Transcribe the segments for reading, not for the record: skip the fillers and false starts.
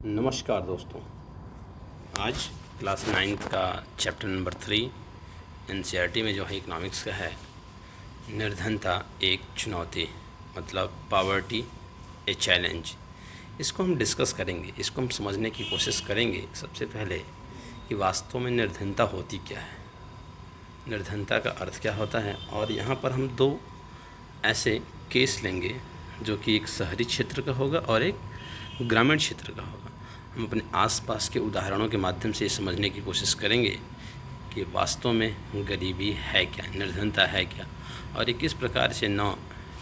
नमस्कार दोस्तों। आज क्लास 9th का चैप्टर नंबर 3 एनसीईआरटी में जो है इकोनॉमिक्स का है, निर्धनता एक चुनौती, मतलब पावर्टी ए चैलेंज। इसको हम डिस्कस करेंगे, इसको हम समझने की कोशिश करेंगे। सबसे पहले कि वास्तव में निर्धनता होती क्या है, निर्धनता का अर्थ क्या होता है, और यहाँ पर हम दो ऐसे केस लेंगे जो कि एक शहरी क्षेत्र का होगा और एक ग्रामीण क्षेत्र का होगा। हम अपने आसपास के उदाहरणों के माध्यम से ये समझने की कोशिश करेंगे कि वास्तव में गरीबी है क्या, निर्धनता है क्या, और ये किस प्रकार से न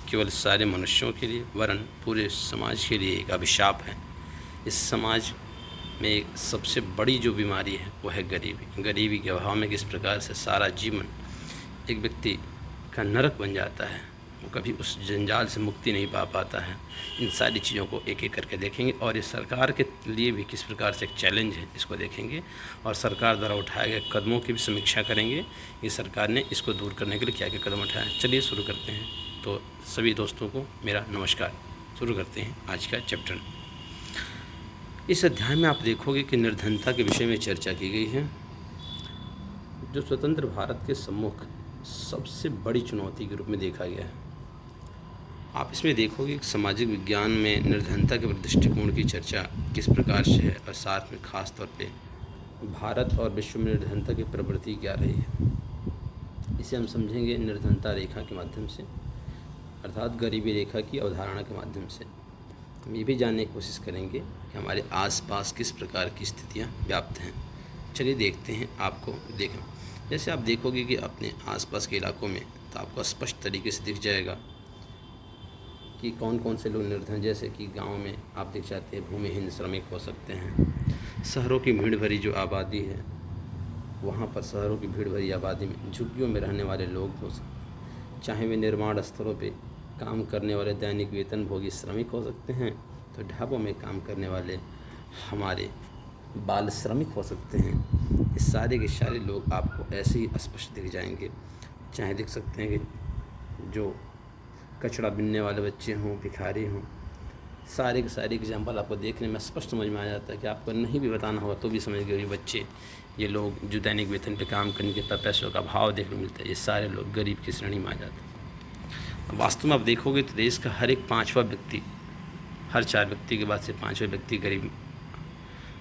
केवल सारे मनुष्यों के लिए वरन पूरे समाज के लिए एक अभिशाप है। इस समाज में एक सबसे बड़ी जो बीमारी है वो है गरीबी। गरीबी के अभाव में किस प्रकार से सारा जीवन एक व्यक्ति का नरक बन जाता है, वो कभी उस जंजाल से मुक्ति नहीं पा पाता है। इन सारी चीज़ों को एक एक करके देखेंगे और ये सरकार के लिए भी किस प्रकार से एक चैलेंज है, इसको देखेंगे और सरकार द्वारा उठाए गए कदमों की भी समीक्षा करेंगे कि सरकार ने इसको दूर करने के लिए क्या क्या कदम उठाए। चलिए शुरू करते हैं। तो सभी दोस्तों को मेरा नमस्कार। शुरू करते हैं आज का चैप्टर। इस अध्याय में आप देखोगे कि निर्धनता के विषय में चर्चा की गई है, जो स्वतंत्र भारत के सम्मुख सबसे बड़ी चुनौती के रूप में देखा गया है। आप इसमें देखोगे कि सामाजिक विज्ञान में निर्धनता के दृष्टिकोण की चर्चा किस प्रकार से है, और साथ में खास तौर पे भारत और विश्व में निर्धनता की प्रवृत्ति क्या रही है। इसे हम समझेंगे निर्धनता रेखा के माध्यम से, अर्थात गरीबी रेखा की अवधारणा के माध्यम से। हम ये भी जानने की कोशिश करेंगे कि हमारे आसपास किस प्रकार की स्थितियाँ व्याप्त हैं। चलिए देखते हैं। आपको देखें, जैसे आप देखोगे कि अपने आसपास के इलाकों में, तो आपको स्पष्ट तरीके से दिख जाएगा कि कौन कौन से लोग निर्धन। जैसे कि गांव में आप देख जाते हैं भूमिहीन श्रमिक हो सकते हैं। शहरों की भीड़ भरी जो आबादी है, वहाँ पर शहरों की भीड़ भरी आबादी में झुग्गियों में रहने वाले लोग हो सकते हैं, चाहे वे निर्माण स्थलों पे काम करने वाले दैनिक वेतन भोगी श्रमिक हो सकते हैं, तो ढाबों में काम करने वाले हमारे बाल श्रमिक हो सकते हैं। इस सारे के सारे लोग आपको ऐसे ही स्पष्ट दिख जाएंगे। चाहे देख सकते हैं कि जो कचड़ा बिनने वाले बच्चे हों, भिखारी हों, सारे के सारे एग्जाम्पल आपको देखने में स्पष्ट समझ में आ जाता है कि आपको नहीं भी बताना होगा तो भी समझ गए ये बच्चे, ये लोग जो दैनिक वेतन पे काम करने के पैसों का भाव देखने को मिलता है, ये सारे लोग गरीब की श्रेणी में आ जाते हैं। वास्तव में आप देखोगे तो देश का हर एक 5वां व्यक्ति, हर 4 व्यक्ति के बाद से 5वें व्यक्ति गरीब।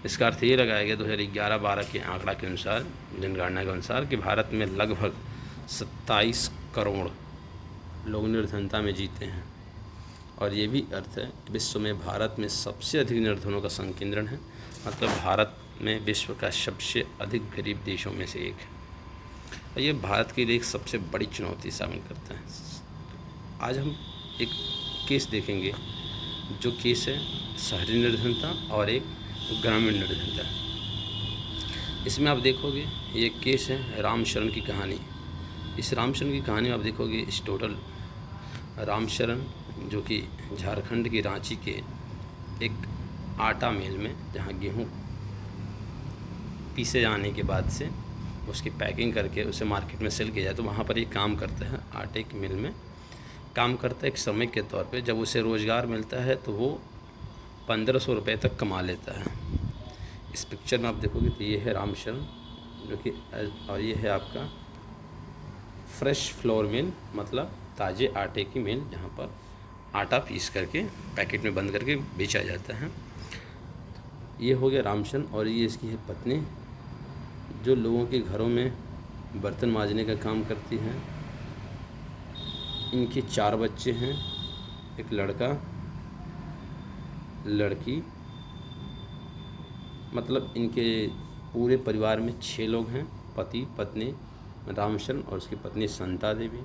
इसका अर्थ ये लगाया गया 2011-12 के आंकड़ा के अनुसार, जनगणना के अनुसार, कि भारत में लगभग 27 करोड़ लोग निर्धनता में जीते हैं। और ये भी अर्थ है कि विश्व में भारत में सबसे अधिक निर्धनों का संकेंद्रण है, मतलब भारत में विश्व का सबसे अधिक गरीब देशों में से एक है। और ये भारत के लिए एक सबसे बड़ी चुनौती शामिल करता है। आज हम एक केस देखेंगे, जो केस है शहरी निर्धनता और एक ग्रामीण निर्धनता। इसमें आप देखोगे ये केस है रामशरण की कहानी। इस रामशरण की कहानी में आप देखोगे इस टोटल रामशरण, जो कि झारखंड के रांची के एक आटा मिल में, जहाँ गेहूँ पीसे जाने के बाद से उसकी पैकिंग करके उसे मार्केट में सेल किया जाए, तो वहाँ पर ये काम करता है। आटे की मिल में काम करता है एक श्रमिक के तौर पे। जब उसे रोज़गार मिलता है तो वो 1500 रुपये तक कमा लेता है। इस पिक्चर में आप देखोगे तो ये है रामशरण, जो कि, और ये है आपका फ्रेश फ्लोर मिल, मतलब ताज़े आटे की मिल, जहाँ पर आटा पीस करके पैकेट में बंद करके बेचा जाता है। ये हो गया रामशरण। और ये इसकी है पत्नी, जो लोगों के घरों में बर्तन मांजने का काम करती है। इनके 4 बच्चे हैं, एक लड़का, लड़की, मतलब इनके पूरे परिवार में 6 लोग हैं। पति, पत्नी रामशरण और उसकी पत्नी संता देवी।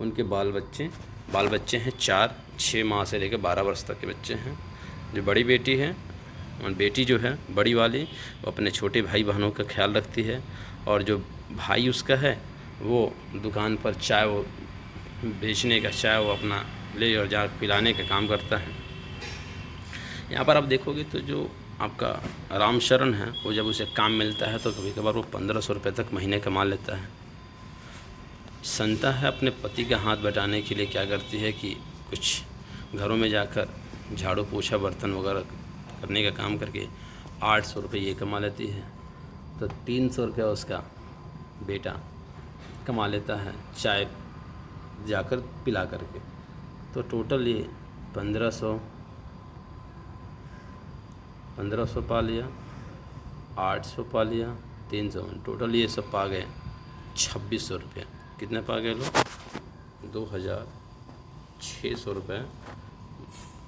उनके बाल बच्चे हैं 4, 6 माह से लेकर 12 वर्ष तक के बच्चे हैं। जो बड़ी बेटी है, और बेटी जो है बड़ी वाली, वो अपने छोटे भाई बहनों का ख्याल रखती है, और जो भाई उसका है वो दुकान पर चाय वो बेचने का, चाय वो अपना ले और जा पिलाने का काम करता है। यहाँ पर आप देखोगे तो जो आपका रामशरण है, वो जब उसे काम मिलता है तो कभी कभार वो 1500 रुपये तक महीने कमा लेता है। संता है अपने पति का हाथ बटाने के लिए क्या करती है कि कुछ घरों में जाकर झाड़ू पोछा बर्तन वगैरह करने का काम करके 800 रुपये ये कमा लेती है, तो 300 रुपया उसका बेटा कमा लेता है चाय जाकर पिला करके। तो टोटल ये 1500 पा लिया, 800 पा लिया, 300, टोटल ये सब पा गए 2600 रुपये। कितने पा गए लोग? 2600 रुपये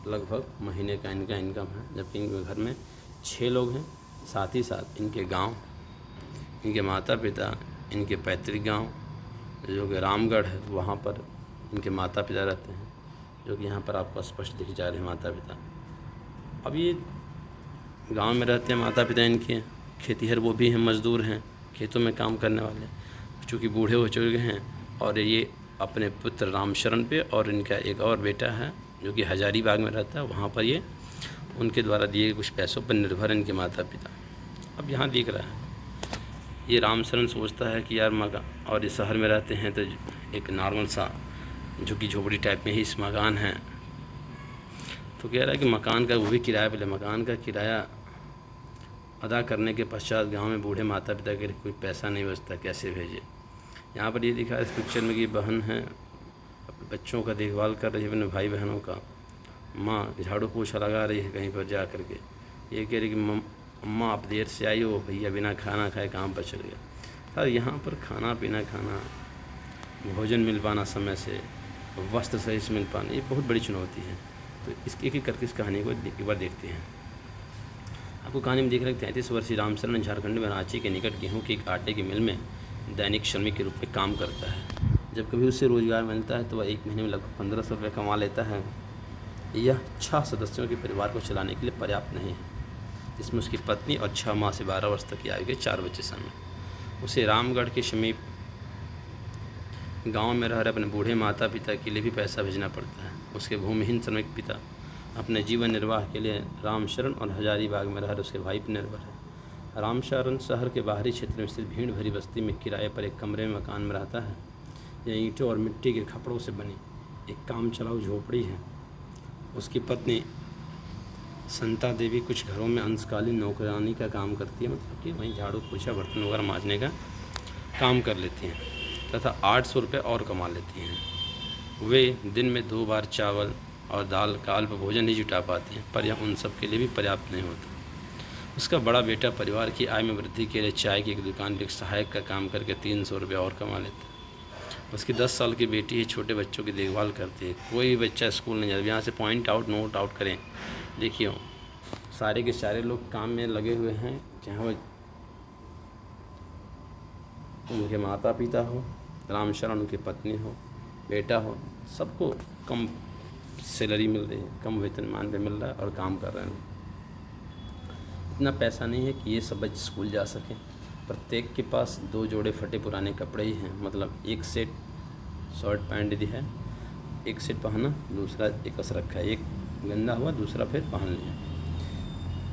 लगभग महीने का इनका इनकम है। जबकि इनके घर में 6 लोग हैं, साथ ही साथ इनके गांव, इनके माता पिता, इनके पैतृक गांव जो कि रामगढ़ है, वहाँ पर इनके माता पिता रहते हैं, जो कि यहाँ पर आपको स्पष्ट दिख जा रहे हैं माता पिता। अब ये गांव में रहते हैं माता पिता इनके, खेतीहर वो भी हैं, मज़दूर हैं, खेतों में काम करने वाले, चूँकि बूढ़े हो चुके हैं। और ये अपने पुत्र रामशरण पे और इनका एक और बेटा है जो कि हजारीबाग में रहता है, वहाँ पर ये उनके द्वारा दिए गए कुछ पैसों पर निर्भर है इनके माता पिता। अब यहाँ दिख रहा है ये रामशरण सोचता है कि यार मकान, और इस शहर में रहते हैं तो एक नॉर्मल सा जो कि झोपड़ी टाइप में ही इस मकान है, तो कह रहा है कि मकान का वो भी किराया पे ले, मकान का किराया अदा करने के पश्चात गांव में बूढ़े माता पिता के लिए कोई पैसा नहीं बचता, कैसे भेजे। यहाँ पर ये दिखा इस पिक्चर में कि बहन है अपने बच्चों का देखभाल कर रही है, अपने भाई बहनों का, माँ झाड़ू पोछा लगा रही है कहीं पर जा कर के। ये कह रही कि अम्मा आप देर से आई हो, भैया बिना खाना खाए काम पर चल गया। सर यहाँ पर खाना पीना खाना, भोजन मिल पाना समय से, वस्त्र सही से मिल पाना, ये बहुत बड़ी चुनौती है। तो इसकी एक करके इस कहानी को एक बार देखते हैं। आपको कहानी में देख रहे 33 वर्षीय रामशरण झारखंड में रांची के निकट गेहूं की एक आटे की मिल में दैनिक श्रमिक के रूप में काम करता है। जब कभी उससे रोज़गार मिलता है तो वह एक महीने में लगभग 1500 रुपये कमा लेता है। यह 6 सदस्यों के परिवार को चलाने के लिए पर्याप्त नहीं है, जिसमें उसकी पत्नी और 6 माह से 12 वर्ष तक की आयु के 4 बच्चे शामिल। उसे रामगढ़ के समीप गांव में रह रहे अपने बूढ़े माता पिता के लिए भी पैसा भेजना पड़ता है। उसके भूमिहीन श्रमिक पिता अपने जीवन निर्वाह के लिए रामशरण और हजारीबाग में रह रहे उसके भाई पर निर्भर है। रामशरण शहर के बाहरी क्षेत्र में स्थित भीड़ भरी बस्ती में किराए पर एक कमरे में मकान में रहता है। यह ईंटों और मिट्टी के खपड़ों से बनी एक काम चलाऊ झोपड़ी है। उसकी पत्नी संता देवी कुछ घरों में अंशकालीन नौकरानी का काम करती है, मतलब कि वहीं झाड़ू पोछा बर्तन वगैरह मांजने का काम कर लेती हैं तथा 800 रुपये और कमा लेती हैं। वे दिन में 2 बार चावल और दाल का अल्प भोजन ही जुटा पाती हैं, पर यह उन सब के लिए भी पर्याप्त नहीं होता। उसका बड़ा बेटा परिवार की आय में वृद्धि के लिए चाय की एक दुकान पर एक सहायक का काम करके 300 रुपये और कमा लेता है। उसकी 10 साल की बेटी ही छोटे बच्चों की देखभाल करती है। कोई भी बच्चा स्कूल नहीं जाता। यहाँ से पॉइंट आउट नोट आउट करें, देखिए सारे के सारे लोग काम में लगे हुए हैं, चाहे वो उनके माता पिता हो, रामशरण उनकी पत्नी हो, बेटा हो, सबको कम सैलरी मिल रही है, कम वेतनमान पे मिल रहा है और काम कर रहे हैं। इतना पैसा नहीं है कि ये सब बच्चे स्कूल जा सकें। प्रत्येक के पास 2 जोड़े फटे पुराने कपड़े ही हैं, मतलब एक सेट शर्ट पैंट यदि है, एक सेट पहना, दूसरा एक कस रखा है, एक गंदा हुआ दूसरा फिर पहन लिया।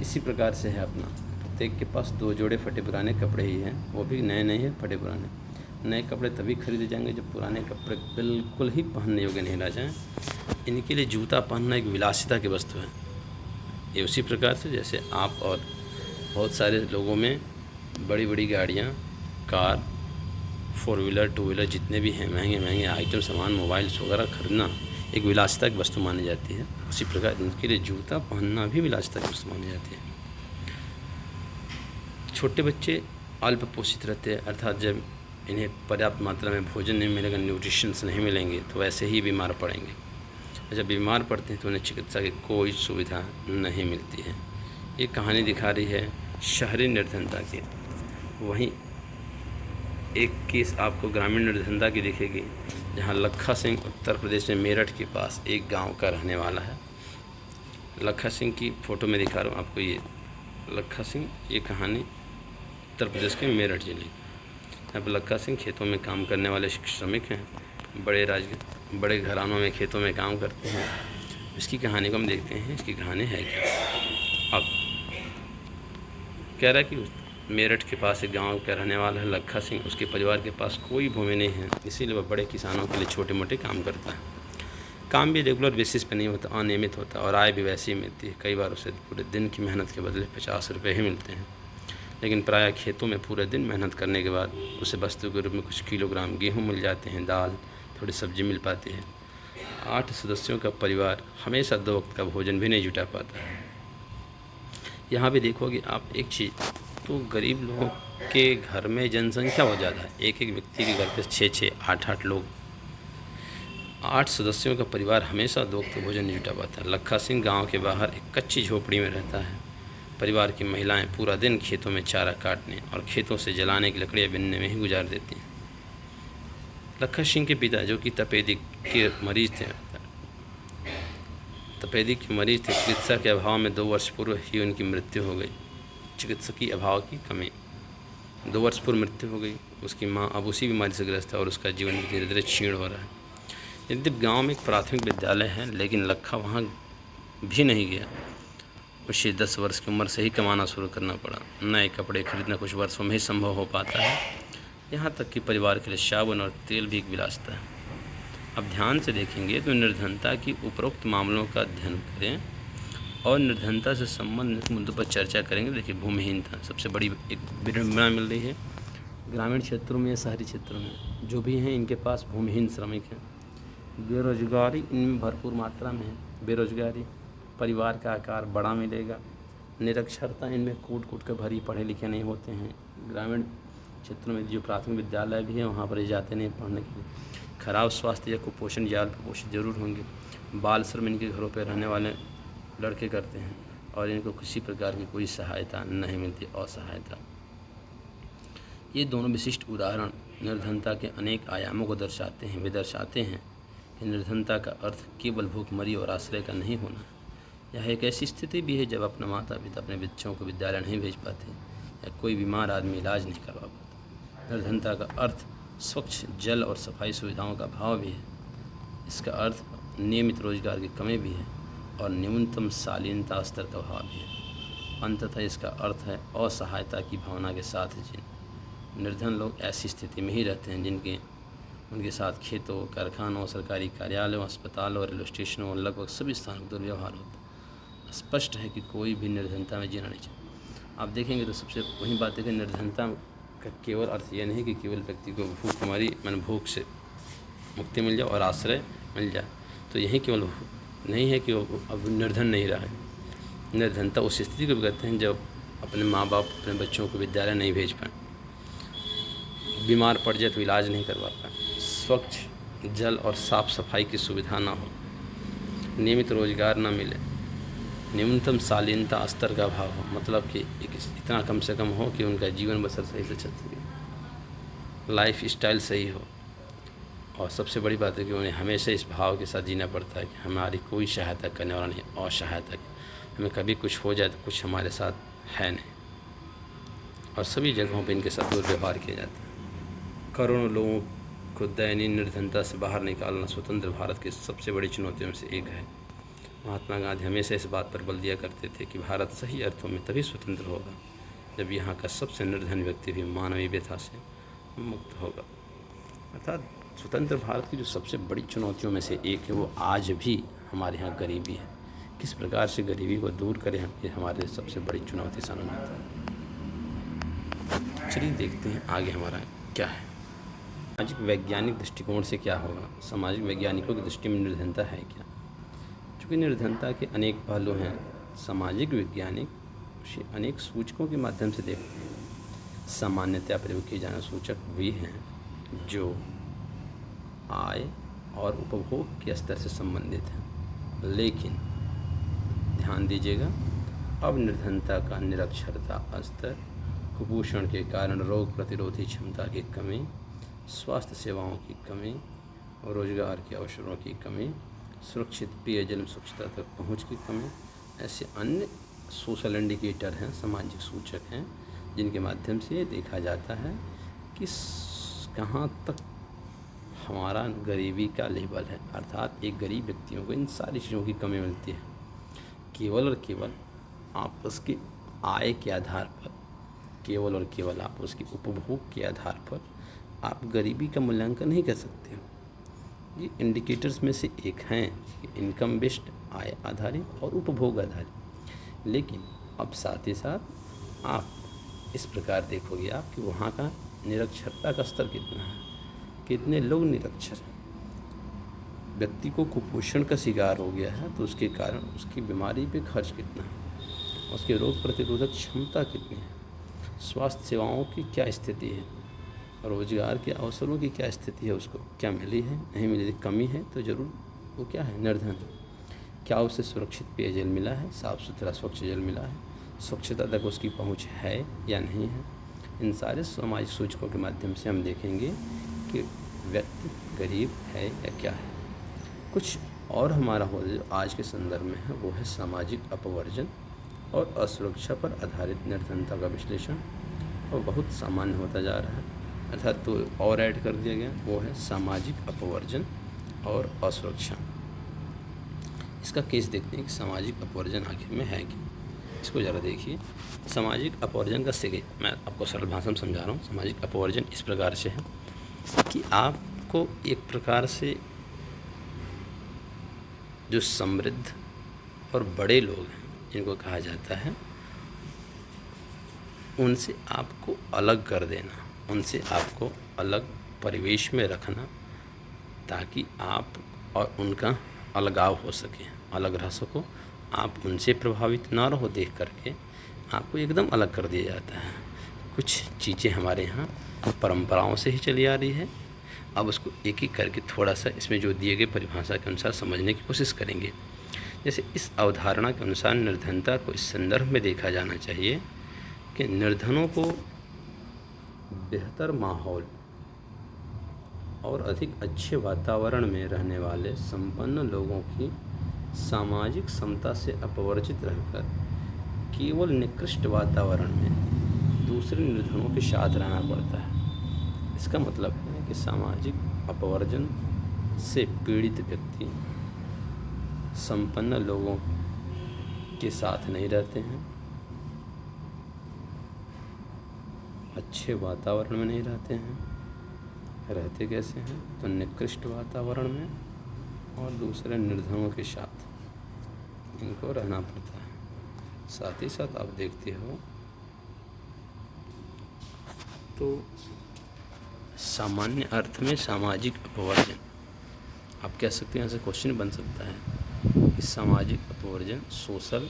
इसी प्रकार से है अपना, प्रत्येक के पास 2 जोड़े फटे पुराने कपड़े ही हैं, वो भी नए नहीं है, फटे पुराने। नए कपड़े तभी खरीदे जाएंगे जब पुराने कपड़े बिल्कुल ही पहनने योग्य नहीं रह जाएँ। इनके लिए जूता पहनना एक विलासिता की वस्तु है। ये उसी प्रकार से जैसे आप और बहुत सारे लोगों में बड़ी बड़ी गाड़ियाँ, कार, 4 व्हीलर 2 व्हीलर जितने भी हैं, महंगे महंगे आइटम सामान, मोबाइल्स वगैरह खरीदना एक विलासिता की वस्तु मानी जाती है। उसी प्रकार इनके लिए जूता पहनना भी विलासिता की वस्तु मानी जाती है। छोटे बच्चे अल्प पोषित रहते हैं, अर्थात जब इन्हें पर्याप्त मात्रा में भोजन नहीं मिलेगा, न्यूट्रिशंस नहीं मिलेंगे, तो वैसे ही बीमार पड़ेंगे। जब बीमार पड़ते हैं तो उन्हें चिकित्सा की कोई सुविधा नहीं मिलती है। ये कहानी दिखा रही है शहरी निर्धनता की। वहीं एक केस आपको ग्रामीण निर्धनता की दिखेगी, जहां लखा सिंह उत्तर प्रदेश में मेरठ के पास एक गांव का रहने वाला है। लखा सिंह की फ़ोटो में दिखा रहा हूँ आपको। ये लखा सिंह, ये कहानी उत्तर प्रदेश के मेरठ जिले। यहाँ पर लखा सिंह खेतों में काम करने वाले श्रमिक हैं, बड़े घरानों में खेतों में काम करते हैं। इसकी कहानी को हम देखते हैं, इसकी कहानी है क्या। अब कह रहा है कि मेरठ के पास एक गांव का रहने वाला है लखा सिंह। उसके परिवार के पास कोई भूमि नहीं है, इसीलिए वह बड़े किसानों के लिए छोटे मोटे काम करता है। काम भी रेगुलर बेसिस पे नहीं होता, अनियमित होता और आय भी वैसी ही मिलती है। कई बार उसे पूरे दिन की मेहनत के बदले 50 रुपये ही मिलते हैं। लेकिन प्रायः खेतों में पूरे दिन मेहनत करने के बाद उसे वस्तु के रूप में कुछ किलोग्राम गेहूँ मिल जाते हैं, दाल, थोड़ी सब्जी मिल पाती है। 8 सदस्यों का परिवार हमेशा 2 वक्त का भोजन भी नहीं जुटा पाता है। यहाँ भी देखोगे आप एक चीज़, तो गरीब लोगों के घर में जनसंख्या बहुत ज़्यादा है। एक एक व्यक्ति के घर पे 6-6, 8-8 लोग, 8 सदस्यों का परिवार हमेशा 2 वक्त भोजन नहीं जुटा पाता। लखा सिंह गांव के बाहर एक कच्ची झोपड़ी में रहता है। परिवार की महिलाएं पूरा दिन खेतों में चारा काटने और खेतों से जलाने की लकड़ियाँ बिनने में ही गुजार देती हैं। लखा सिंह के पिता, जो कि तपेदिक के मरीज थे, चिकित्सा के अभाव में 2 वर्ष पूर्व ही उनकी मृत्यु हो गई। चिकित्सकीय अभाव की कमी, 2 वर्ष पूर्व मृत्यु हो गई। उसकी माँ अब उसी बीमारी से ग्रस्त है और उसका जीवन धीरे धीरे क्षीण हो रहा है। यद्यपि गांव में एक प्राथमिक विद्यालय है, लेकिन लखा वहाँ भी नहीं गया। उसे 10 वर्ष की उम्र से ही कमाना शुरू करना पड़ा। नए कपड़े खरीदना कुछ वर्षों में ही संभव हो पाता है। यहाँ तक कि परिवार के लिए साबुन और तेल भी एक विलासिता है। अब ध्यान से देखेंगे तो निर्धनता की उपरोक्त मामलों का अध्ययन करें और निर्धनता से संबंधित मुद्दों पर चर्चा करेंगे। देखिए, भूमिहीनता सबसे बड़ी एक विडंबना मिल रही है। ग्रामीण क्षेत्रों में या शहरी क्षेत्रों में जो भी हैं, इनके पास भूमिहीन श्रमिक हैं। बेरोजगारी इनमें भरपूर मात्रा में है। बेरोजगारी, परिवार का आकार बड़ा मिलेगा। निरक्षरता, इनमें कूट कूट कर भरी, पढ़े लिखे नहीं होते हैं। ग्रामीण क्षेत्रों में जो प्राथमिक विद्यालय भी हैं, वहाँ पर जाते नहीं पढ़ने के लिए। खराब स्वास्थ्य या कुपोषण या कुपोषित जरूर होंगे। बाल श्रम इनके घरों पर रहने वाले लड़के करते हैं और इनको किसी प्रकार की कोई सहायता नहीं मिलती, असहायता। ये दोनों विशिष्ट उदाहरण निर्धनता के अनेक आयामों को दर्शाते हैं। वे दर्शाते हैं कि निर्धनता का अर्थ केवल भूखमरी और आश्रय का नहीं होना। यह एक ऐसी स्थिति भी है जब अपना माता पिता अपने बच्चों को विद्यालय नहीं भेज पाते या कोई बीमार आदमी इलाज नहीं करवा पाता। निर्धनता का अर्थ स्वच्छ जल और सफाई सुविधाओं का अभाव भी है। इसका अर्थ नियमित रोजगार की कमी भी है और न्यूनतम शालीनता स्तर का अभाव भी है। अंततः इसका अर्थ है असहायता की भावना के साथ जीना। निर्धन लोग ऐसी स्थिति में ही रहते हैं उनके साथ खेतों, कारखानों, सरकारी कार्यालयों, अस्पतालों, रेलवे स्टेशनों और लगभग सभी स्थानों पर दुर्व्यवहार होता है। स्पष्ट है कि कोई भी निर्धनता में जीना नहीं चाहिए। आप देखेंगे तो सबसे वही बात है कि निर्धनता का केवल अर्थ यह नहीं कि केवल व्यक्ति को भूखमरी भूख से मुक्ति मिल जाए और आश्रय मिल जाए, तो यही केवल नहीं है कि वो अब निर्धन नहीं रहा है। निर्धनता उस स्थिति को भी कहते हैं जब अपने माँ बाप अपने बच्चों को विद्यालय नहीं भेज पाए, बीमार पड़ जाए तो इलाज नहीं करवा पाए, स्वच्छ जल और साफ़ सफाई की सुविधा ना हो, नियमित रोजगार ना मिले, न्यूनतम शालीनता स्तर का अभाव हो, मतलब कि इतना कम से कम हो कि उनका जीवन बसर सही से चल सके, लाइफ स्टाइल सही हो। और सबसे बड़ी बात है कि उन्हें हमेशा इस भाव के साथ जीना पड़ता है कि हमारी कोई सहायता करने वाला नहीं, असहायता, हमें कभी कुछ हो जाए तो कुछ हमारे साथ है नहीं। और सभी जगहों पर इनके साथ दुर्व्यवहार किया जाता है। करोड़ों लोगों को दयनीय निर्धनता से बाहर निकालना स्वतंत्र भारत की सबसे बड़ी चुनौतियों में से एक है। महात्मा गांधी हमेशा इस बात पर बल दिया करते थे कि भारत सही अर्थों में तभी स्वतंत्र होगा जब यहाँ का सबसे निर्धन व्यक्ति भी मानवीय व्यथा से मुक्त होगा। अर्थात स्वतंत्र भारत की जो सबसे बड़ी चुनौतियों में से एक है वो आज भी हमारे यहाँ गरीबी है। किस प्रकार से गरीबी को दूर करें, ये हमारे सबसे बड़ी चुनौती सामने आता है। चलिए देखते हैं आगे हमारा क्या है। सामाजिक वैज्ञानिक दृष्टिकोण से क्या होगा। सामाजिक वैज्ञानिकों की दृष्टि में निर्धनता है क्या। चूँकि निर्धनता के अनेक पहलू हैं, सामाजिक वैज्ञानिक उसे अनेक सूचकों के माध्यम से देखते हैं। सामान्यतया प्रयोग किए जाने सूचक वे हैं जो आय और उपभोग के स्तर से संबंधित हैं। लेकिन ध्यान दीजिएगा, अब निर्धनता का निरक्षरता स्तर, कुपोषण के कारण रोग प्रतिरोधी क्षमता की कमी, स्वास्थ्य सेवाओं की कमी, रोजगार के अवसरों की कमी, सुरक्षित पेयजल स्वच्छता तक पहुंच की कमी, ऐसे अन्य सोशल इंडिकेटर हैं, सामाजिक सूचक हैं, जिनके माध्यम से ये देखा जाता है कि कहाँ तक हमारा गरीबी का लेवल है। अर्थात एक गरीब व्यक्तियों को इन सारी चीज़ों की कमी मिलती है। केवल और केवल आप उसकी आय के आधार पर, केवल और केवल आप उसकी उपभोग के आधार पर आप गरीबी का मूल्यांकन नहीं कर सकते हो। ये इंडिकेटर्स में से एक हैं, इनकम बेस्ड, आय आधारित और उपभोग आधारित। लेकिन अब साथ ही साथ आप इस प्रकार देखोगे आप कि वहाँ का निरक्षरता का स्तर कितना है, कितने लोग निरक्षर हैं। व्यक्ति को कुपोषण का शिकार हो गया है तो उसके कारण उसकी बीमारी पे खर्च कितना है, उसकी रोग प्रतिरोधक क्षमता कितनी है, स्वास्थ्य सेवाओं की क्या स्थिति है, रोजगार के अवसरों की क्या स्थिति है, उसको क्या मिली है, नहीं मिली, यदि कमी है तो ज़रूर वो क्या है, निर्धन। क्या उसे सुरक्षित पेयजल मिला है, साफ़ सुथरा स्वच्छ जल मिला है, स्वच्छता तक उसकी पहुंच है या नहीं है। इन सारे सामाजिक सूचकों के माध्यम से हम देखेंगे कि व्यक्ति गरीब है या क्या है। कुछ और हमारा हो जो आज के संदर्भ में है वो है सामाजिक अपवर्जन और असुरक्षा पर आधारित निर्धनता का विश्लेषण, और बहुत सामान्य होता जा रहा है, अर्थात तो और ऐड कर दिया गया, वो है सामाजिक अपवर्जन और असुरक्षा। इसका केस देखते हैं कि सामाजिक अपवर्जन आखिर में है क्या। इसको ज़रा देखिए। सामाजिक अपवर्जन का सिगे मैं आपको सरल भाषा में समझा रहा हूँ। सामाजिक अपवर्जन इस प्रकार से है कि आपको एक प्रकार से जो समृद्ध और बड़े लोग हैं जिनको कहा जाता है, उनसे आपको अलग कर देना, उनसे आपको अलग परिवेश में रखना, ताकि आप और उनका अलगाव हो सके, अलग रह सको, आप उनसे प्रभावित ना रहो देख करके, आपको एकदम अलग कर दिया जाता है। कुछ चीज़ें हमारे यहाँ परंपराओं से ही चली आ रही है। अब उसको एक एक करके थोड़ा सा इसमें जो दिए गए परिभाषा के अनुसार समझने की कोशिश करेंगे। जैसे इस अवधारणा के अनुसार निर्धनता को इस संदर्भ में देखा जाना चाहिए कि निर्धनों को बेहतर माहौल और अधिक अच्छे वातावरण में रहने वाले संपन्न लोगों की सामाजिक समता से अपवर्जित रहकर केवल निकृष्ट वातावरण में दूसरे निर्धनों के साथ रहना पड़ता है। इसका मतलब है कि सामाजिक अपवर्जन से पीड़ित व्यक्ति संपन्न लोगों के साथ नहीं रहते हैं, अच्छे वातावरण में नहीं रहते हैं। रहते कैसे हैं? तो निकृष्ट वातावरण में और दूसरे निर्धनों के साथ इनको रहना पड़ता है। साथ ही साथ आप देखते हो तो सामान्य अर्थ में सामाजिक अपवर्जन, आप कह सकते हैं, ऐसे क्वेश्चन बन सकता है कि सामाजिक अपवर्जन सोशल,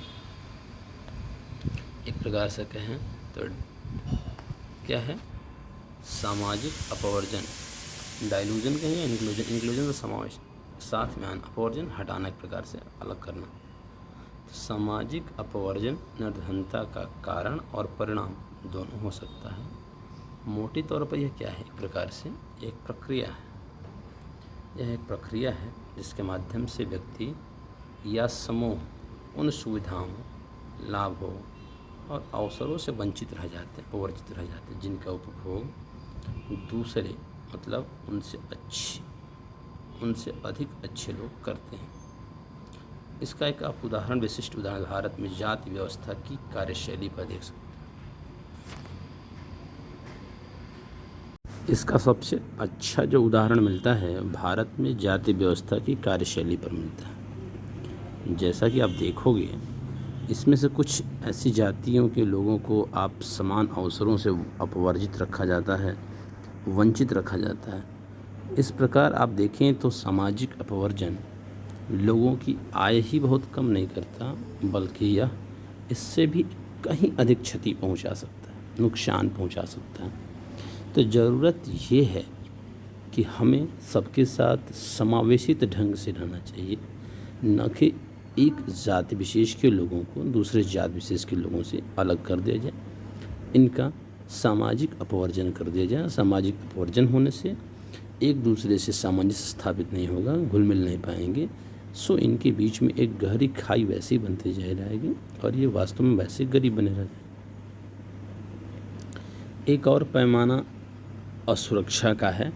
एक प्रकार से कहें तो क्या है, सामाजिक अपवर्जन, डाइल्यूजन कहें या इंक्लूजन, इंक्लूजन का समावेश साथ में आना, अपवर्जन हटाना, एक प्रकार से अलग करना। तो सामाजिक अपवर्जन निर्धनता का कारण और परिणाम दोनों हो सकता है। मोटे तौर पर यह क्या है, एक प्रकार से एक प्रक्रिया है। यह एक प्रक्रिया है जिसके माध्यम से व्यक्ति या समूह उन सुविधाओं, लाभों और अवसरों से वंचित रह जाते हैं, अपवर्जित रह जाते हैं, जिनका उपभोग दूसरे, मतलब उनसे अधिक अच्छे लोग करते हैं। इसका एक आप उदाहरण, विशिष्ट उदाहरण भारत में जाति व्यवस्था की कार्यशैली पर देख सकते हैं। इसका सबसे अच्छा जो उदाहरण मिलता है भारत में जाति व्यवस्था की कार्यशैली पर मिलता है। जैसा कि आप देखोगे, इसमें से कुछ ऐसी जातियों के लोगों को आप समान अवसरों से अपवर्जित रखा जाता है, वंचित रखा जाता है। इस प्रकार आप देखें तो सामाजिक अपवर्जन लोगों की आय ही बहुत कम नहीं करता, बल्कि यह इससे भी कहीं अधिक क्षति पहुंचा सकता है, नुकसान पहुंचा सकता है। तो ज़रूरत ये है कि हमें सबके साथ समावेशित ढंग से रहना चाहिए, न कि एक जाति विशेष के लोगों को दूसरे जाति विशेष के लोगों से अलग कर दिया जाए, इनका सामाजिक अपवर्जन कर दिया जाए। सामाजिक अपवर्जन होने से एक दूसरे से सामंजस्य स्थापित नहीं होगा, घुल मिल नहीं पाएंगे। सो इनके बीच में एक गहरी खाई वैसे ही बनती जाएगी और ये वास्तव में वैसे गरीब बने रहते। एक और पैमाना असुरक्षा का है।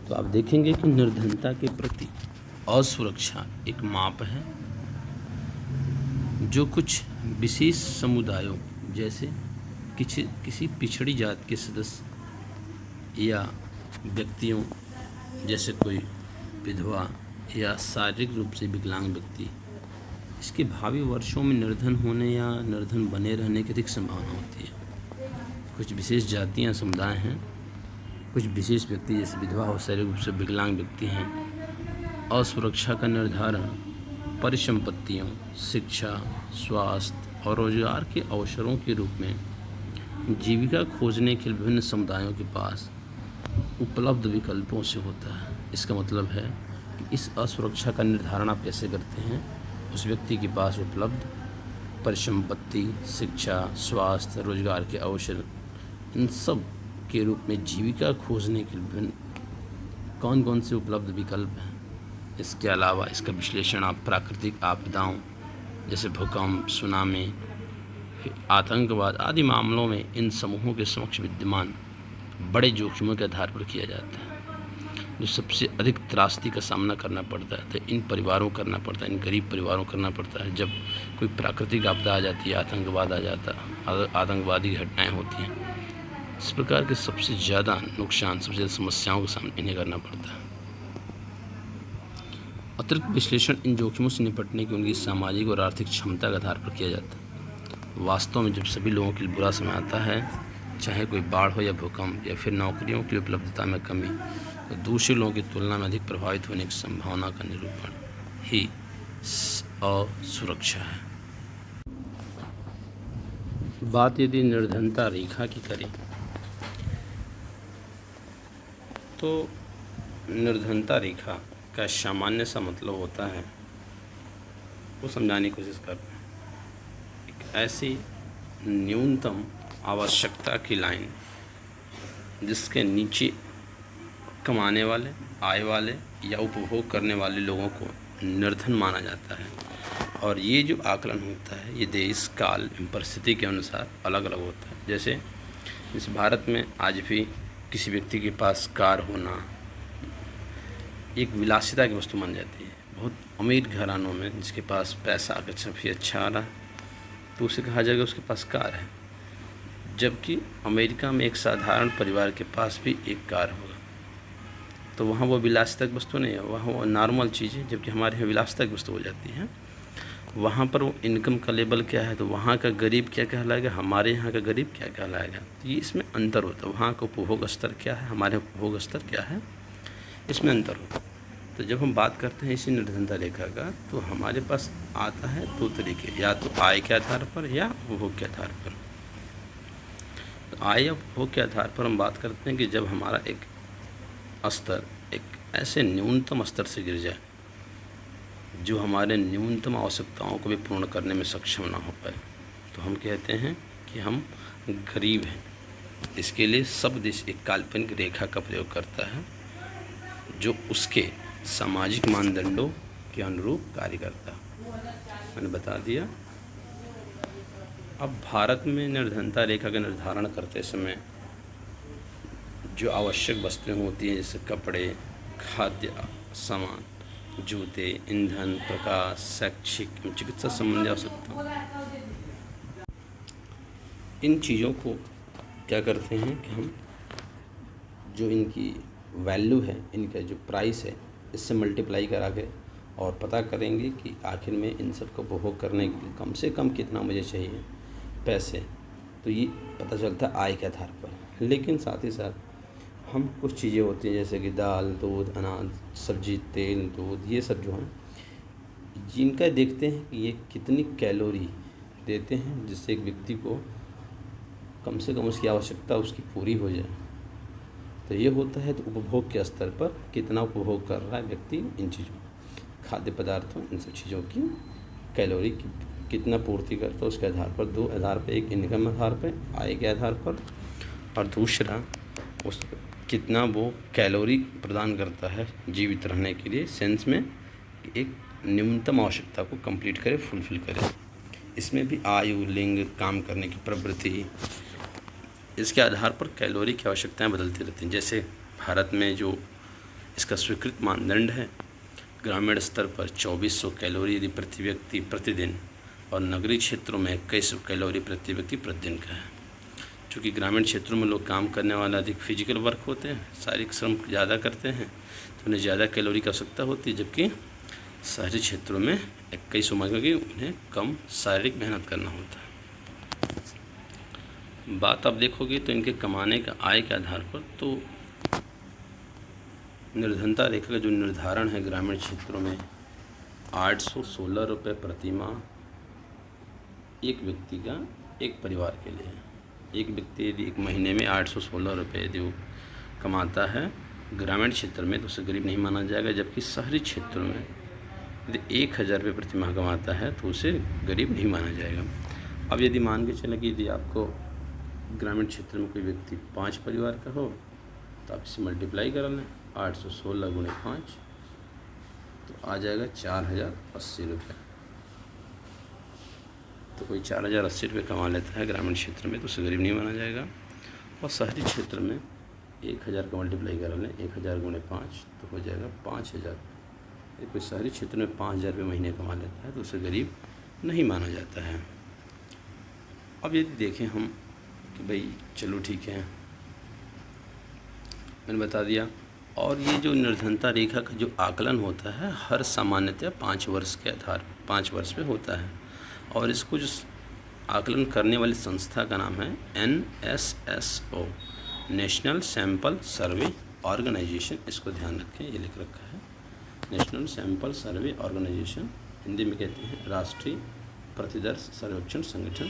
तो आप देखेंगे कि निर्धनता के प्रति असुरक्षा एक माप है जो कुछ विशेष समुदायों, जैसे किसी पिछड़ी जाति के सदस्य या व्यक्तियों, जैसे कोई विधवा या शारीरिक रूप से विकलांग व्यक्ति, इसके भावी वर्षों में निर्धन होने या निर्धन बने रहने की अधिक संभावना होती है। कुछ विशेष जातियाँ समुदाय हैं, कुछ विशेष व्यक्ति जैसे विधवा और शारीरिक रूप से विकलांग व्यक्ति हैं, असुरक्षा का निर्धारण परिसंपत्तियों, शिक्षा, स्वास्थ्य और रोजगार के अवसरों के रूप में जीविका खोजने के विभिन्न समुदायों के पास उपलब्ध विकल्पों से होता है। इसका मतलब है कि इस असुरक्षा का निर्धारण आप कैसे करते हैं? उस व्यक्ति के पास उपलब्ध परिसंपत्ति, शिक्षा, स्वास्थ्य, रोजगार के अवसर, इन सब के रूप में जीविका खोजने के विभिन्न कौन कौन से उपलब्ध विकल्प हैं। इसके अलावा इसका विश्लेषण आप प्राकृतिक आपदाओं जैसे भूकंप, सुनामी, आतंकवाद आदि मामलों में इन समूहों के समक्ष विद्यमान बड़े जोखिमों के आधार पर किया जाता है, जो सबसे अधिक त्रासदी का सामना करना पड़ता है। तो इन परिवारों को करना पड़ता है, इन गरीब परिवारों को करना पड़ता है जब कोई प्राकृतिक आपदा आ जाती है, आतंकवाद आ जाता है, आतंकवादी घटनाएं होती हैं। इस प्रकार के सबसे ज़्यादा नुकसान, सबसे ज़्यादा समस्याओं का सामना इन्हें करना पड़ता है। अतिरिक्त विश्लेषण इन जोखिमों से निपटने की उनकी सामाजिक और आर्थिक क्षमता के आधार पर किया जाता है। वास्तव में जब सभी लोगों के लिए बुरा समय आता है, चाहे कोई बाढ़ हो या भूकंप या फिर नौकरियों की उपलब्धता में कमी, तो दूसरे लोगों की तुलना में अधिक प्रभावित होने की संभावना का निरूपण ही असुरक्षा है। बात यदि निर्धनता रेखा की करें तो निर्धनता रेखा का सामान्य सा मतलब होता है, वो समझाने की कोशिश करते हैं। एक ऐसी न्यूनतम आवश्यकता की लाइन जिसके नीचे कमाने वाले, आय वाले या उपभोग करने वाले लोगों को निर्धन माना जाता है। और ये जो आकलन होता है ये देश, काल एवं परिस्थिति के अनुसार अलग अलग होता है। जैसे इस भारत में आज भी किसी व्यक्ति के पास कार होना एक विलासिता की वस्तु मानी जाती है। बहुत अमीर घरानों में जिसके पास पैसा काफ़ी अच्छा आ रहा तो उसे कहा जाएगा उसके पास कार है, जबकि अमेरिका में एक साधारण परिवार के पास भी एक कार होगा तो वहाँ वो विलासिता की वस्तु नहीं है, वहाँ वो नॉर्मल चीज़ है। जबकि हमारे यहाँ विलासिता की वस्तु हो जाती है। वहाँ पर वो इनकम का लेवल क्या है, तो वहाँ का गरीब क्या कहलाएगा, हमारे यहाँ का गरीब क्या कहलाएगा। तो ये इसमें अंतर होता है। वहाँ का उपभोग स्तर क्या है, हमारे उपभोग स्तर क्या है, इसमें अंतर होता है। तो जब हम बात करते हैं इसी निर्धनता रेखा का, तो हमारे पास आता है दो तरीके, या तो आय के आधार पर या उपभोग के आधार पर। तो आय या उपभोग के आधार पर हम बात करते हैं कि जब हमारा एक स्तर एक ऐसे न्यूनतम स्तर से गिर जाए जो हमारे न्यूनतम आवश्यकताओं को भी पूर्ण करने में सक्षम ना हो पाए, तो हम कहते हैं कि हम गरीब हैं। इसके लिए सब देश एक काल्पनिक रेखा का प्रयोग करता है जो उसके सामाजिक मानदंडों के अनुरूप कार्य करता है। मैंने बता दिया। अब भारत में निर्धनता रेखा का निर्धारण करते समय जो आवश्यक वस्तुएं होती हैं जैसे कपड़े, खाद्य सामान, जूते, ईंधन, प्रकाश, शैक्षिक एवं चिकित्सा संबंधी आवश्यकता, इन चीज़ों को क्या करते हैं कि हम जो इनकी वैल्यू है, इनका जो प्राइस है, इससे मल्टीप्लाई करा के और पता करेंगे कि आखिर में इन सब को उपभोग करने के लिए कम से कम कितना मुझे चाहिए पैसे। तो ये पता चलता है आय के आधार पर। लेकिन साथ ही साथ हम कुछ चीज़ें होती हैं जैसे कि दाल, दूध, अनाज, सब्जी, तेल, दूध, ये सब जो हैं जिनका देखते हैं कि ये कितनी कैलोरी देते हैं जिससे एक व्यक्ति को कम से कम उसकी आवश्यकता उसकी पूरी हो जाए। तो ये होता है तो उपभोग के स्तर पर कितना उपभोग कर रहा है व्यक्ति इन चीज़ों, खाद्य पदार्थों, इन सब चीज़ों की कैलोरी की कितना पूर्ति करता है उसके आधार पर, दो आधार पर, एक इनकम आधार पर, आय के आधार पर, और दूसरा उस कितना वो कैलोरी प्रदान करता है जीवित रहने के लिए, सेंस में एक न्यूनतम आवश्यकता को कंप्लीट करे, फुलफिल करे। इसमें भी आयु, लिंग, काम करने की प्रवृत्ति, इसके आधार पर कैलोरी की आवश्यकताएं बदलती रहती हैं। जैसे भारत में जो इसका स्वीकृत मानदंड है, ग्रामीण स्तर पर 2400 कैलोरी यदि प्रति व्यक्ति प्रतिदिन, और नगरीय क्षेत्रों में 2100 कैलोरी प्रति व्यक्ति प्रतिदिन का है। क्योंकि ग्रामीण क्षेत्रों में लोग काम करने वाला अधिक फिजिकल वर्क होते हैं, शारीरिक श्रम ज़्यादा करते हैं, तो उन्हें ज़्यादा कैलोरी की आवश्यकता होती है, जबकि शहरी क्षेत्रों में कई समय की उन्हें कम शारीरिक मेहनत करना होता है। बात आप देखोगे तो इनके कमाने का आय के आधार पर तो निर्धनता रेखा का जो निर्धारण है ग्रामीण क्षेत्रों में 816 रुपये प्रति माह एक व्यक्ति का, एक परिवार के लिए। एक व्यक्ति यदि एक महीने में 816 रुपये यदि वो कमाता है ग्रामीण क्षेत्र में तो उसे गरीब नहीं माना जाएगा, जबकि शहरी क्षेत्रों में यदि 1000 रुपये प्रति माह कमाता है तो उसे गरीब नहीं माना जाएगा। अब यदि मान के चलें कि यदि आपको ग्रामीण क्षेत्र में कोई व्यक्ति 5 परिवार का हो तो आप इसे मल्टीप्लाई कर लें, 816 गुणे 5 तो आ जाएगा 4080 रुपये। तो कोई 4080 रुपये कमा लेता है ग्रामीण क्षेत्र में तो उसे गरीब नहीं माना जाएगा। और शहरी क्षेत्र में 1000 का मल्टीप्लाई कर लें, 1000 गुणे 5 तो हो जाएगा 5000। कोई शहरी क्षेत्र में 5000 रुपये महीने कमा लेता है तो उसे गरीब नहीं माना जाता है। अब यदि देखें हम कि भाई चलो ठीक है, मैंने बता दिया। और ये जो निर्धनता रेखा का जो आकलन होता है हर सामान्यतः 5 वर्ष के आधार 5 वर्ष पे होता है, और इसको जो आकलन करने वाली संस्था का नाम है NSSO, national sample survey organisation. इसको ध्यान रखें, ये लिख रखा है national sample survey organisation, Hindi में कहते हैं राष्ट्रीय प्रतिदर्श सर्वेक्षण संगठन।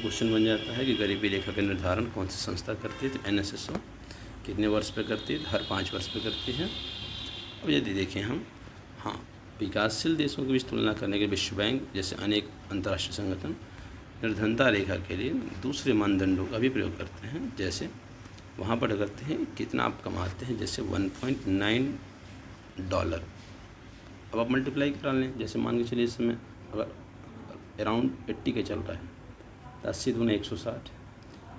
क्वेश्चन बन जाता है कि गरीबी रेखा का निर्धारण कौन सी संस्था करती है, तो NSSO कितने वर्ष पे करती है, हर 5 वर्ष पे करती है। अब यदि देखें हम, हाँ, विकासशील देशों के बीच तुलना करने के विश्व बैंक जैसे अनेक अंतर्राष्ट्रीय संगठन निर्धनता रेखा के लिए दूसरे मानदंडों का भी प्रयोग करते हैं। जैसे वहाँ पर करते हैं कितना आप कमाते हैं, जैसे $1.9। अब आप मल्टीप्लाई करा लें, जैसे मान के चलिए इस समय अगर अराउंड 80 के चल रहा है तो 80 दूना 160।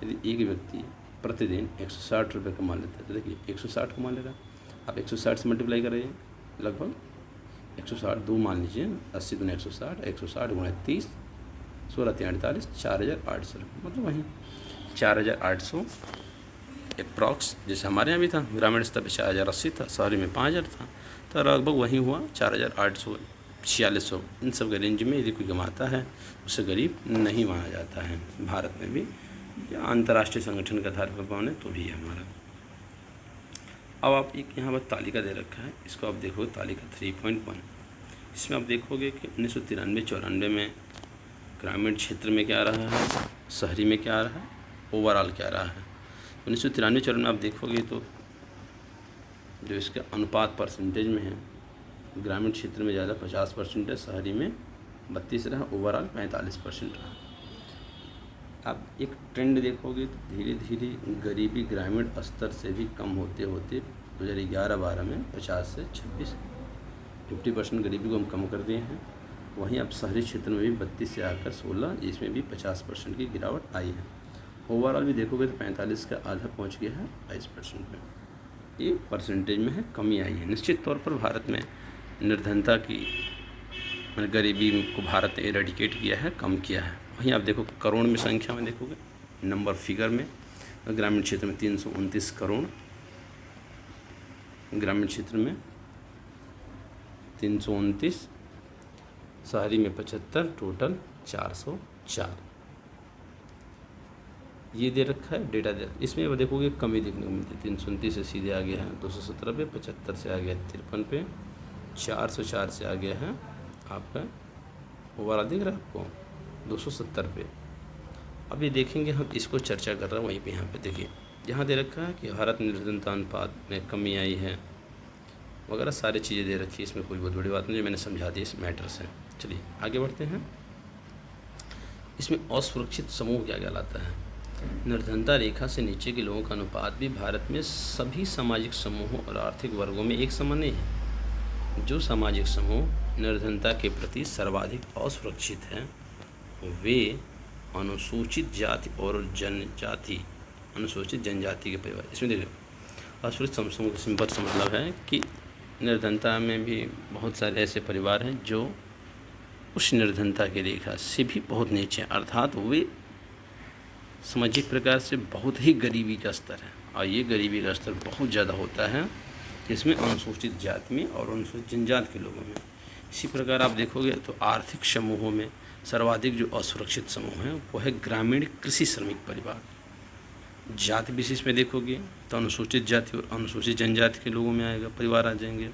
यदि एक व्यक्ति प्रतिदिन 160 रुपये कमा लेता है तो देखिए 160 कमा ले रहा है, आप 160 से मल्टीप्लाई करिए, लगभग 160 2 मान लीजिए, 80 दूना 160, 160 गुणा 30, 16 3 48, 4800 रुपये, मतलब वहीं 4800 अप्रॉक्स। जैसे हमारे यहाँ भी था, ग्रामीण स्तर पर 4080 था, शहरी में 5000 था, तो लगभग वहीं हुआ 4800 4600। इन सब के रेंज में यदि कोई कमाता है उसे गरीब नहीं माना जाता है, भारत में भी या अंतर्राष्ट्रीय संगठन के आधार पर माने तो भी है हमारा। अब आप एक यहाँ पर तालिका दे रखा है, इसको आप देखोगे तालिका 3.1, इसमें आप देखोगे कि 1993-94 में ग्रामीण क्षेत्र में क्या रहा है, शहरी में क्या रहा है, ओवरऑल क्या रहा है। 1993-94 में आप देखोगे तो जो इसका अनुपात परसेंटेज में है, ग्रामीण क्षेत्र में ज़्यादा 50% है, शहरी में 32 रहा, ओवरऑल 45% रहा। आप एक ट्रेंड देखोगे तो धीरे धीरे गरीबी ग्रामीण स्तर से भी कम होते होते 2011-12 में 50 से 50% गरीबी को हम कम कर दिए हैं। वहीं अब शहरी क्षेत्र में भी 32 से आकर 16, इसमें भी 50% की गिरावट आई है। ओवरऑल भी देखोगे तो 45 का आधा पहुंच गया है 22% में, ये परसेंटेज में है कमी आई है। निश्चित तौर पर भारत में निर्धनता की गरीबी को भारत ने एरेडिकेट किया है, कम किया है। वहीं आप देखो करोड़ में संख्या में देखोगे, नंबर फिगर में ग्रामीण क्षेत्र में 329 करोड़, ग्रामीण क्षेत्र में 329, शहरी में 75, टोटल 404 ये दे रखा है, डेटा दे रखा है। इसमें देखोगे कमी देखने को मिलती है, 329 से सीधे आ गया है 217 पे, 75 से आ गया 53 पे, 404 से आ गया है आपका ओवरऑल दिख रहा है आपको 270 पे। अब ये देखेंगे हम, इसको चर्चा कर रहे हैं वहीं पे, यहाँ पे देखिए यहाँ दे रखा है कि भारत निर्धनता अनुपात में कमी आई है वगैरह सारी चीज़ें दे रखी है। इसमें कोई बहुत बड़ी बात नहीं, जो मैंने समझा दी इस मैटर से। चलिए आगे बढ़ते हैं। इसमें असुरक्षित समूह क्या कहलाता है। निर्धनता रेखा से नीचे के लोगों का अनुपात भी भारत में सभी सामाजिक समूहों और आर्थिक वर्गों में एक समान नहीं है। जो सामाजिक समूह निर्धनता के प्रति सर्वाधिक असुरक्षित हैं वे अनुसूचित जाति और जनजाति, अनुसूचित जनजाति के परिवार। इसमें देखिए असुरक्षित समूह का सिंपल सा मतलब है कि निर्धनता में भी बहुत सारे ऐसे परिवार हैं जो उस निर्धनता की रेखा से भी बहुत नीचे, अर्थात वे सामाजिक प्रकार से बहुत ही गरीबी का स्तर है, और ये गरीबी का स्तर बहुत ज़्यादा होता है इसमें अनुसूचित जाति में और अनुसूचित जनजाति के लोगों में। इसी प्रकार आप देखोगे तो आर्थिक समूहों में सर्वाधिक जो असुरक्षित समूह है वो है ग्रामीण कृषि श्रमिक परिवार। जाति विशेष में देखोगे तो अनुसूचित जाति और अनुसूचित जनजाति के लोगों में आएगा, परिवार आ जाएंगे।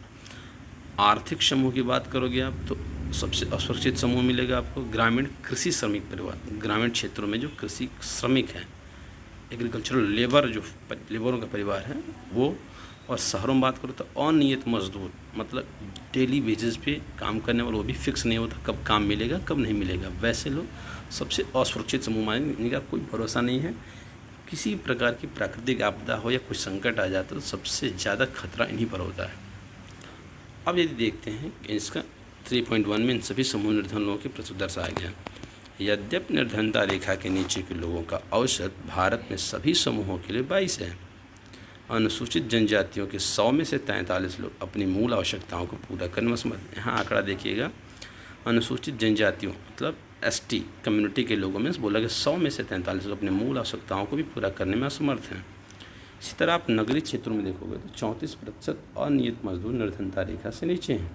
आर्थिक समूह की बात करोगे आप तो सबसे असुरक्षित समूह मिलेगा आपको ग्रामीण कृषि श्रमिक परिवार। ग्रामीण क्षेत्रों में जो कृषि श्रमिक हैं, एग्रीकल्चरल लेबर, जो लेबरों का परिवार है वो। और शहरों में बात करो तो अनियत मजदूर, मतलब डेली बेसिस पे काम करने वाले, वो भी फिक्स नहीं होता कब काम मिलेगा कब नहीं मिलेगा। वैसे लोग सबसे असुरक्षित समूह माने, इनका कोई भरोसा नहीं है। किसी प्रकार की प्राकृतिक आपदा हो या कुछ संकट आ जाता है तो सबसे ज़्यादा खतरा इन्हीं पर होता है। अब यदि देखते हैं कि इसका 3.1 में इन सभी समूह निर्धन लोगों के प्रति दर्शाया गया। यद्यपि निर्धनता रेखा के नीचे के लोगों का औसत भारत में सभी समूहों के लिए 22 है। अनुसूचित जनजातियों के 100 में से 43 लोग अपनी मूल आवश्यकताओं को पूरा करने में असमर्थ हैं। यहाँ आंकड़ा देखिएगा, अनुसूचित जनजातियों मतलब ST कम्युनिटी के लोगों में बोला कि 100 में से 43 लोग अपनी मूल आवश्यकताओं को भी पूरा करने में असमर्थ हैं। इसी तरह आप नगरीय क्षेत्रों में देखोगे तो 34% अनियत मजदूर निर्धनता रेखा से नीचे हैं।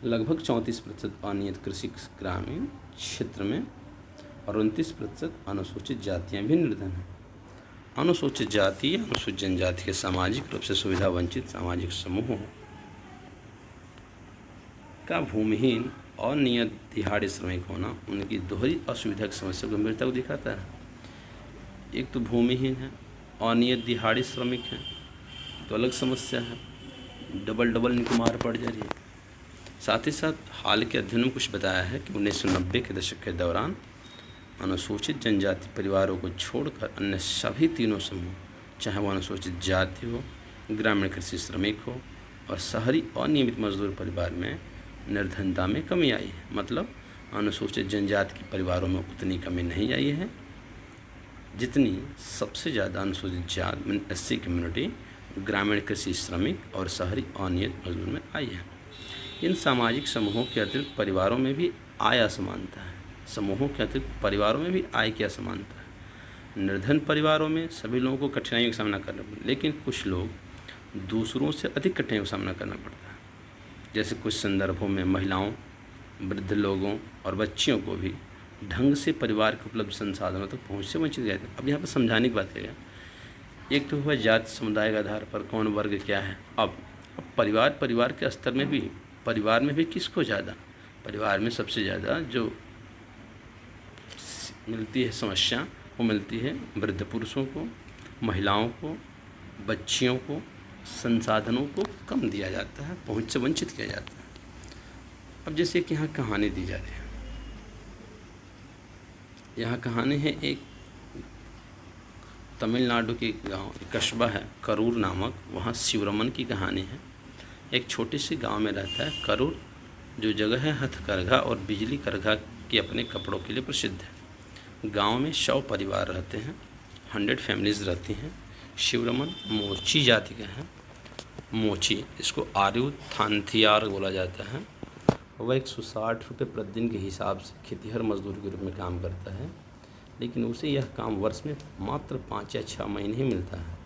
लगभग 34% अनियत कृषि ग्रामीण क्षेत्र में और 29% अनुसूचित जातियाँ भी निर्धन हैं। अनुसूचित जाति या अनुसूचित जनजाति के सामाजिक रूप से सुविधा वंचित सामाजिक समूहों का भूमिहीन और नियत दिहाड़ी श्रमिक होना उनकी दोहरी असुविधा की समस्या गंभीरता को दिखाता है। एक तो भूमिहीन है, अनियत दिहाड़ी श्रमिक हैं तो अलग समस्या है, डबल इनको मार पड़ जा रही है। साथ ही साथ हाल के अध्ययन में कुछ बताया है कि 1990 के दशक के दौरान अनुसूचित जनजाति परिवारों को छोड़कर अन्य सभी तीनों समूह, चाहे वो अनुसूचित जाति हो, ग्रामीण कृषि श्रमिक हो और शहरी अनियमित मजदूर परिवार में निर्धनता में कमी आई है। मतलब अनुसूचित जनजाति के परिवारों में उतनी कमी नहीं आई है जितनी सबसे ज़्यादा अनुसूचित जाति SC कम्युनिटी, ग्रामीण कृषि श्रमिक और शहरी अनियमित मजदूर में आई है। इन सामाजिक समूहों के अतिरिक्त परिवारों में भी आय असमानता है। समूहों के अतिरिक्त परिवारों में भी आय की असमानता है। निर्धन परिवारों में सभी लोगों को कठिनाइयों का सामना करना पड़ता है, लेकिन कुछ लोग दूसरों से अधिक कठिनाइयों का सामना करना पड़ता है। जैसे कुछ संदर्भों में महिलाओं, वृद्ध लोगों और बच्चियों को भी ढंग से परिवार के उपलब्ध संसाधनों तक पहुँच से वंचित किया जाता है। अब यहाँ पर समझाने की बात है, एक तो हुआ जाति समुदाय के आधार पर कौन वर्ग क्या है। अब परिवार के स्तर में भी, परिवार में भी किसको ज़्यादा, परिवार में सबसे ज़्यादा जो मिलती है समस्या वो मिलती है वृद्ध पुरुषों को, महिलाओं को, बच्चियों को। संसाधनों को कम दिया जाता है, पहुंच से वंचित किया जाता है। अब जैसे कि यहाँ कहानी दी जा रही है, यहाँ कहानी है एक तमिलनाडु के गांव, कस्बा है करूर नामक, वहाँ शिवरमन की कहानी है। एक छोटे से गांव में रहता है करूर, जो जगह है हथकरघा और बिजली करघा के अपने कपड़ों के लिए प्रसिद्ध है। गांव में 100 परिवार रहते हैं, 100 फैमिलीज़ रहती हैं। शिवरमन मोची जाति का है। मोची, इसको आर्यू थानथियार बोला जाता है। वह 160 रुपये प्रतिदिन के हिसाब से खेतिहर मजदूर के रूप में काम करता है, लेकिन उसे यह काम वर्ष में मात्र 5 या 6 महीने ही मिलता है।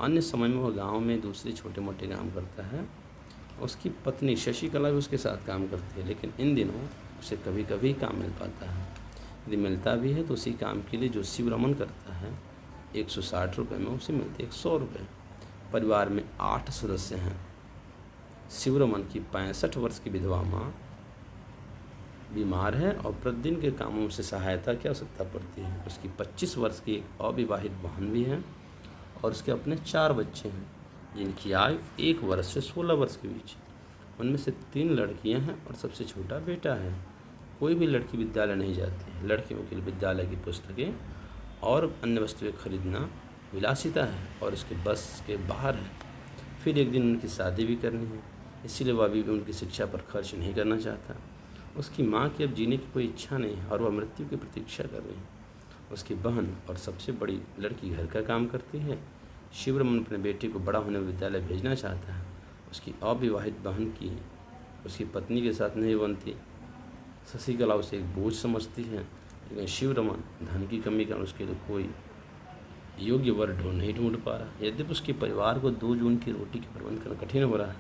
अन्य समय में वह गांव में दूसरे छोटे मोटे काम करता है। उसकी पत्नी शशिकला भी उसके साथ काम करती है, लेकिन इन दिनों उसे कभी कभी काम मिल पाता है। यदि मिलता भी है तो उसी काम के लिए जो शिवरमन करता है 160 रुपये में उसे मिलते 100 रुपये। परिवार में 8 सदस्य हैं। शिवरमन की 65 वर्ष की विधवा माँ बीमार है और प्रतिदिन के कामों से सहायता की आवश्यकता पड़ती है। उसकी 25 वर्ष की एक अविवाहित बहन भी है और उसके अपने 4 बच्चे हैं, जिनकी आयु 1 वर्ष से 16 वर्ष के बीच। उनमें से 3 लड़कियां हैं और सबसे छोटा बेटा है। कोई भी लड़की विद्यालय नहीं जाती है। लड़कियों के लिए विद्यालय की पुस्तकें और अन्य वस्तुएं खरीदना विलासिता है और इसके बस के बाहर है। फिर एक दिन उनकी शादी भी करनी है, इसीलिए वह अभी भी उनकी शिक्षा पर खर्च नहीं करना चाहता। उसकी माँ की अब जीने की कोई इच्छा नहीं है और वह मृत्यु की प्रतीक्षा कर रही है। उसकी बहन और सबसे बड़ी लड़की घर का काम करती है। शिवरमन अपने बेटे को बड़ा होने विद्यालय भेजना चाहता है। उसकी अविवाहित बहन की उसकी पत्नी के साथ नहीं बनती। शशिकला उसे एक बोझ समझती है। लेकिन शिव रमन धन की कमी कारण उसके लिए कोई योग्य वर नहीं ढूंढ पा रहा। यद्यपि उसके परिवार को 2 जून की रोटी के प्रबंध करना कठिन हो रहा है,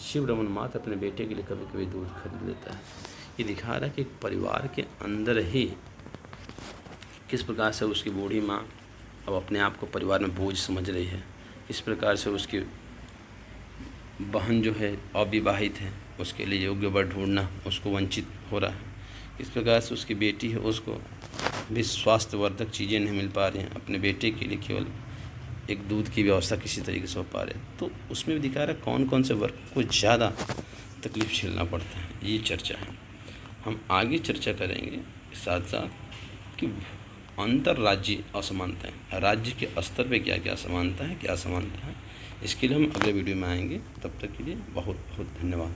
शिव रमन मात्र अपने बेटे के लिए कभी कभी दूध खरीद लेता है। ये दिखा रहा है कि एक परिवार के अंदर ही किस प्रकार से उसकी बूढ़ी माँ अब अपने आप को परिवार में बोझ समझ रही है, किस प्रकार से उसकी बहन जो है अविवाहित है, उसके लिए योग्य वर ढूंढना उसको वंचित हो रहा है, किस प्रकार से उसकी बेटी है उसको भी स्वास्थ्यवर्धक चीज़ें नहीं मिल पा रही हैं, अपने बेटे के लिए केवल एक दूध की व्यवस्था किसी तरीके से हो पा रहे। तो उसमें भी दिखा रहा है कौन कौन से वर्ग को ज़्यादा तकलीफ झेलना पड़ता है, ये चर्चा है। हम आगे चर्चा करेंगे साथ साथ कि अंतर्राज्यीय असमानताएं, राज्य के स्तर पे क्या क्या असमानता है, क्या असमानता है, इसके लिए हम अगले वीडियो में आएंगे। तब तक के लिए बहुत बहुत धन्यवाद।